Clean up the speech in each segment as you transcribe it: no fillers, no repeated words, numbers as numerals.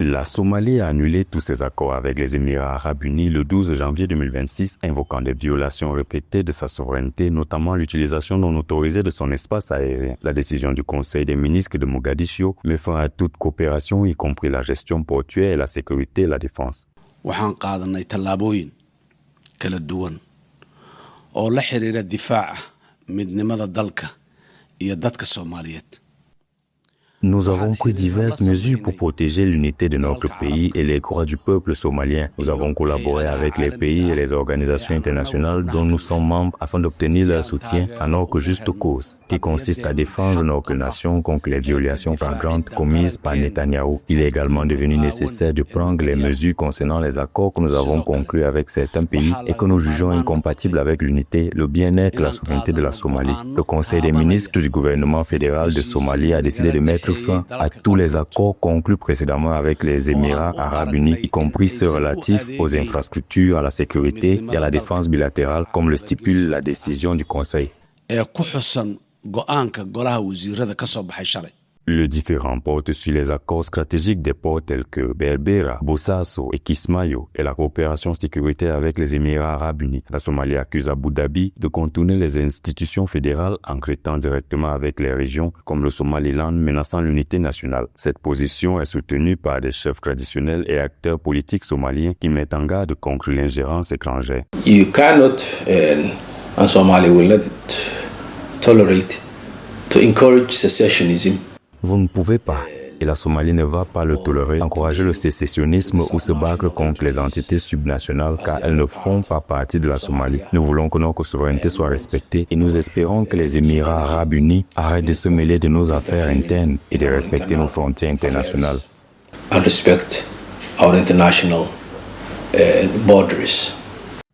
La Somalie a annulé tous ses accords avec les Émirats arabes unis le 12 janvier 2026, invoquant des violations répétées de sa souveraineté, notamment l'utilisation non autorisée de son espace aérien. La décision du Conseil des ministres de Mogadiscio met fin à toute coopération, y compris la gestion portuaire et la sécurité et la défense. waxaan qaadanay tallaabooyin kala duwan oo la xiriira difaaca midnimada dalka iyo dadka Soomaaliyeed. Nous avons pris diverses mesures pour protéger l'unité de notre pays et les droits du peuple somalien. Nous avons collaboré avec les pays et les organisations internationales dont nous sommes membres afin d'obtenir leur soutien à notre juste cause, qui consiste à défendre notre nation contre les violations flagrantes commises par Netanyahou. Il est également devenu nécessaire de prendre les mesures concernant les accords que nous avons conclus avec certains pays et que nous jugeons incompatibles avec l'unité, le bien-être et la souveraineté de la Somalie. Le Conseil des ministres du gouvernement fédéral de Somalie a décidé de mettre fin à tous les accords conclus précédemment avec les Émirats arabes unis, y compris ceux relatifs aux infrastructures, à la sécurité et à la défense bilatérale, comme le stipule la décision du Conseil. Le différend porte sur les accords stratégiques des ports tels que Berbera, Bosaso et Kismayo et la coopération sécuritaire avec les Émirats arabes unis. La Somalie accuse Abu Dhabi de contourner les institutions fédérales en traitant directement avec les régions comme le Somaliland, menaçant l'unité nationale. Cette position est soutenue par des chefs traditionnels et acteurs politiques somaliens qui mettent en garde contre l'ingérence étrangère. You cannot, and Somalia will not tolerate to encourage secessionism. Vous ne pouvez pas, et la Somalie ne va pas le tolérer, encourager le sécessionnisme ou se battre contre les entités subnationales car elles ne font pas partie de la Somalie. Nous voulons que notre souveraineté soit respectée et nous espérons que les Émirats arabes unis arrêtent de se mêler de nos affaires internes et de respecter nos frontières internationales. And respect our international borders.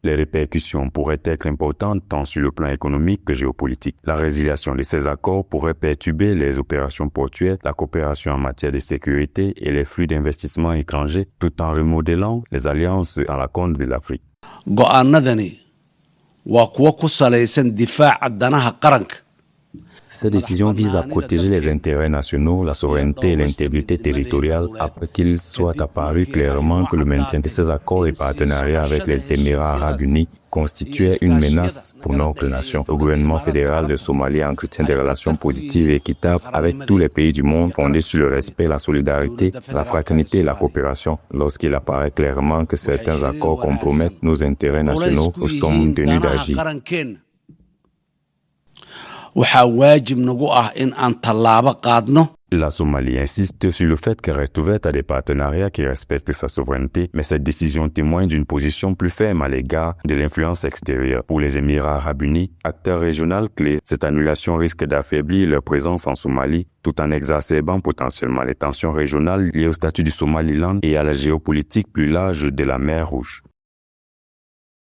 Les répercussions pourraient être importantes tant sur le plan économique que géopolitique. La résiliation de ces accords pourrait perturber les opérations portuaires, la coopération en matière de sécurité et les flux d'investissements étrangers, tout en remodelant les alliances à la compte de l'Afrique. Cette décision vise à protéger les intérêts nationaux, la souveraineté et l'intégrité territoriale après qu'il soit apparu clairement que le maintien de ces accords et partenariats avec les Émirats arabes unis constituait une menace pour notre nation. Le gouvernement fédéral de Somalie entretient des relations positives et équitables avec tous les pays du monde fondées sur le respect, la solidarité, la fraternité et la coopération. Lorsqu'il apparaît clairement que certains accords compromettent nos intérêts nationaux, nous sommes tenus d'agir. La Somalie insiste sur le fait qu'elle reste ouverte à des partenariats qui respectent sa souveraineté, mais cette décision témoigne d'une position plus ferme à l'égard de l'influence extérieure. Pour les Émirats arabes unis, acteurs régionaux clés, cette annulation risque d'affaiblir leur présence en Somalie, tout en exacerbant potentiellement les tensions régionales liées au statut du Somaliland et à la géopolitique plus large de la mer Rouge.